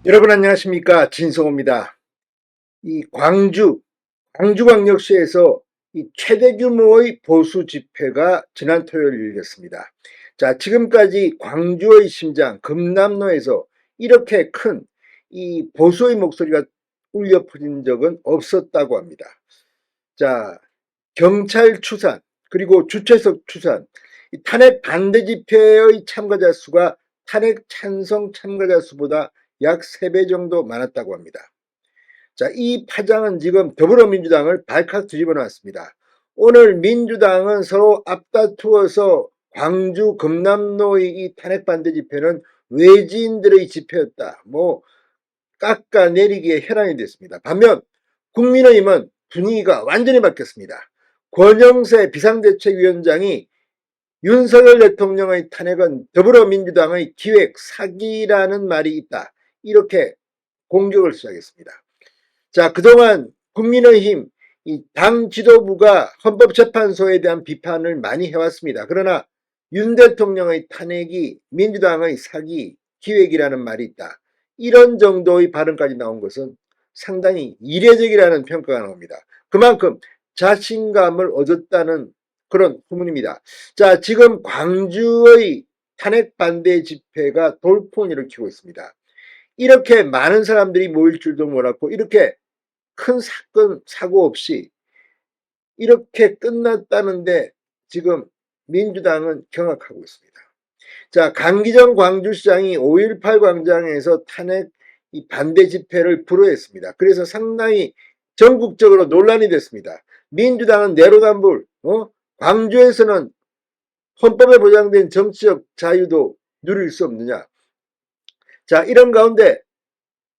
여러분 안녕하십니까, 진성호입니다. 이 광주광역시에서 이 최대 규모의 보수 집회가 지난 토요일 열렸습니다. 자, 지금까지 광주의 심장 금남로에서 이렇게 큰 이 보수의 목소리가 울려 퍼진 적은 없었다고 합니다. 자, 경찰 추산 그리고 주최석 추산, 이 탄핵 반대 집회의 참가자 수가 탄핵 찬성 참가자 수보다 약 3배 정도 많았다고 합니다. 자, 이 파장은 지금 더불어민주당을 발칵 뒤집어 놨습니다. 오늘 민주당은 서로 앞다투어서 광주 금남로의 이 탄핵 반대 집회는 외지인들의 집회였다, 깎아내리기에 혈안이 됐습니다. 반면 국민의힘은 분위기가 완전히 바뀌었습니다. 권영세 비상대책위원장이 윤석열 대통령의 탄핵은 더불어민주당의 기획 사기라는 말이 있다, 이렇게 공격을 시작했습니다. 자, 그동안 국민의힘 당 지도부가 헌법재판소에 대한 비판을 많이 해왔습니다. 그러나 윤 대통령의 탄핵이 민주당의 사기 기획이라는 말이 있다, 이런 정도의 발언까지 나온 것은 상당히 이례적이라는 평가가 나옵니다. 그만큼 자신감을 얻었다는 그런 후문입니다. 자, 지금 광주의 탄핵 반대 집회가 돌풍을 일으키고 있습니다. 이렇게 많은 사람들이 모일 줄도 몰랐고, 이렇게 큰 사건 사고 없이 이렇게 끝났다는데 지금 민주당은 경악하고 있습니다. 자, 강기정 광주시장이 5.18 광장에서 탄핵 반대 집회를 불허했습니다. 그래서 상당히 전국적으로 논란이 됐습니다. 민주당은 내로남불, 광주에서는 헌법에 보장된 정치적 자유도 누릴 수 없느냐. 자, 이런 가운데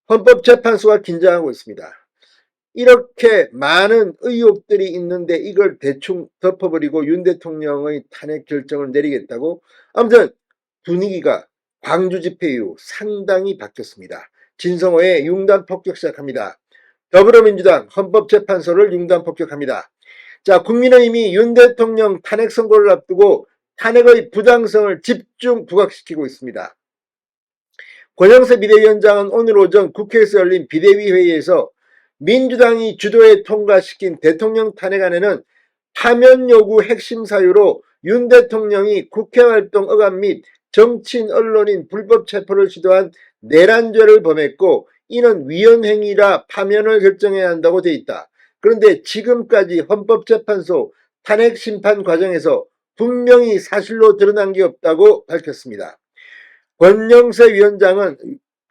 헌법재판소가 긴장하고 있습니다. 이렇게 많은 의혹들이 있는데 이걸 대충 덮어버리고 윤 대통령의 탄핵 결정을 내리겠다고. 아무튼 분위기가 광주 집회 이후 상당히 바뀌었습니다. 진성호의 융단 폭격 시작합니다. 더불어민주당 헌법재판소를 융단 폭격합니다. 자, 국민의힘이 윤 대통령 탄핵 선고를 앞두고 탄핵의 부당성을 집중 부각시키고 있습니다. 권영세 비대위원장은 오늘 오전 국회에서 열린 비대위 회의에서 민주당이 주도해 통과시킨 대통령 탄핵안에는 파면 요구 핵심 사유로 윤 대통령이 국회활동 억압 및 정치인 언론인 불법 체포를 시도한 내란죄를 범했고, 이는 위헌행위라 파면을 결정해야 한다고 돼 있다. 그런데 지금까지 헌법재판소 탄핵 심판 과정에서 분명히 사실로 드러난 게 없다고 밝혔습니다. 권영세 위원장은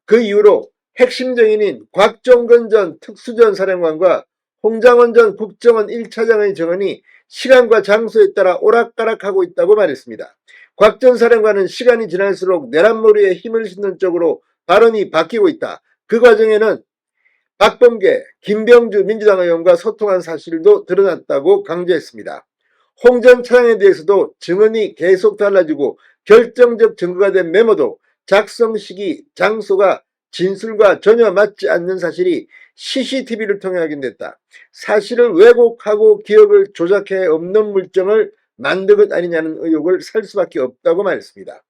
그 이후로 핵심 증인인 곽종건 전 특수전 사령관과 홍장원 전 국정원 1차장의 증언이 시간과 장소에 따라 오락가락하고 있다고 말했습니다. 곽 전 사령관은 시간이 지날수록 내란머리에 힘을 싣는 쪽으로 발언이 바뀌고 있다. 그 과정에는 박범계, 김병주 민주당 의원과 소통한 사실도 드러났다고 강조했습니다. 홍 전 차장에 대해서도 증언이 계속 달라지고 결정적 증거가 된 메모도 작성 시기, 장소가 진술과 전혀 맞지 않는 사실이 CCTV를 통해 확인됐다. 사실을 왜곡하고 기억을 조작해 없는 물증을 만든 것 아니냐는 의혹을 살 수밖에 없다고 말했습니다.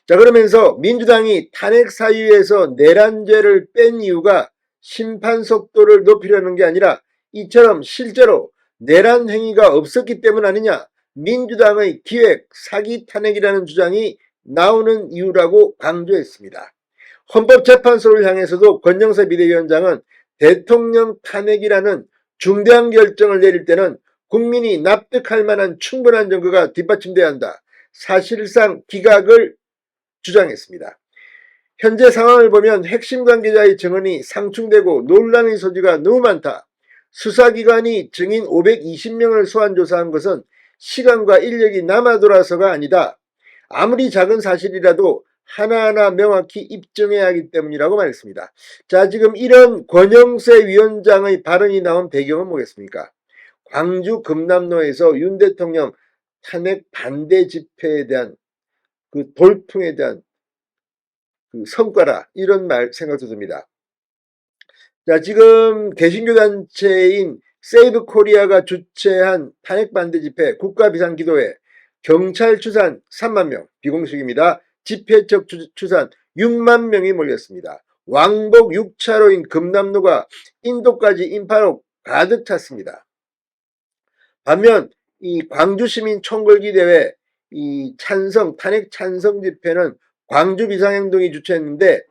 자, 그러면서 민주당이 탄핵 사유에서 내란죄를 뺀 이유가 심판 속도를 높이려는 게 아니라 이처럼 실제로 내란 행위가 없었기 때문 아니냐, 민주당의 기획 사기 탄핵이라는 주장이 나오는 이유라고 강조했습니다. 헌법재판소를 향해서도 권영세 비대위원장은 대통령 탄핵이라는 중대한 결정을 내릴 때는 국민이 납득할 만한 충분한 증거가 뒷받침돼야 한다, 사실상 기각을 주장했습니다. 현재 상황을 보면 핵심 관계자의 증언이 상충되고 논란의 소지가 너무 많다. 수사기관이 증인 520명을 소환 조사한 것은 시간과 인력이 남아 돌아서가 아니다. 아무리 작은 사실이라도 하나하나 명확히 입증해야 하기 때문이라고 말했습니다. 자, 지금 이런 권영세 위원장의 발언이 나온 배경은 뭐겠습니까? 광주 금남로에서 윤 대통령 탄핵 반대 집회에 대한 그 돌풍에 대한 그 성과라, 이런 생각도 듭니다. 자, 지금 개신교 단체인 세이브 코리아가 주최한 탄핵 반대 집회 국가비상기도회 경찰 추산 3만 명, 비공식입니다. 집회 측 추산 6만 명이 몰렸습니다. 왕복 6차로인 금남로가 인도까지 인파로 가득 찼습니다. 반면 이 광주시민 총궐기 대회 이 탄핵 찬성 집회는 광주 비상행동이 주최했는데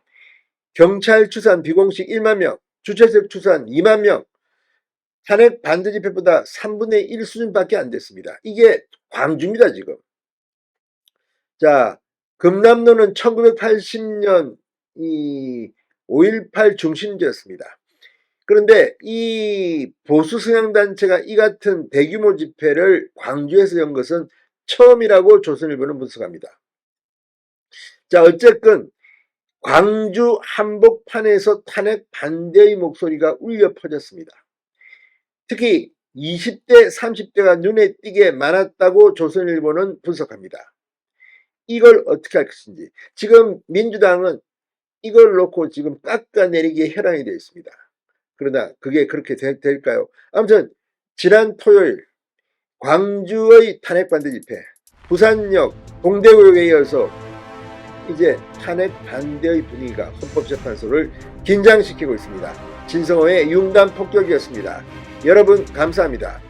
경찰 추산 비공식 1만 명, 주최석 추산 2만 명, 탄핵 반대 집회보다 3분의 1 수준밖에 안 됐습니다. 이게 광주입니다, 지금. 자, 금남로는 1980년 이 5.18 중심지였습니다. 그런데 이 보수 성향단체가 이 같은 대규모 집회를 광주에서 연 것은 처음이라고 조선일보는 분석합니다. 자, 어쨌든 광주 한복판에서 탄핵 반대의 목소리가 울려 퍼졌습니다. 특히 20대, 30대가 눈에 띄게 많았다고 조선일보는 분석합니다. 이걸 어떻게 할 것인지. 지금 민주당은 이걸 놓고 지금 깎아내리기에 혈안이 되어 있습니다. 그러나 그게 그렇게 될까요? 아무튼 지난 토요일 광주의 탄핵 반대 집회, 부산역 동대구역에 이어서 이제 탄핵 반대의 분위기가 헌법재판소를 긴장시키고 있습니다. 진성호의 융단 폭격이었습니다. 여러분 감사합니다.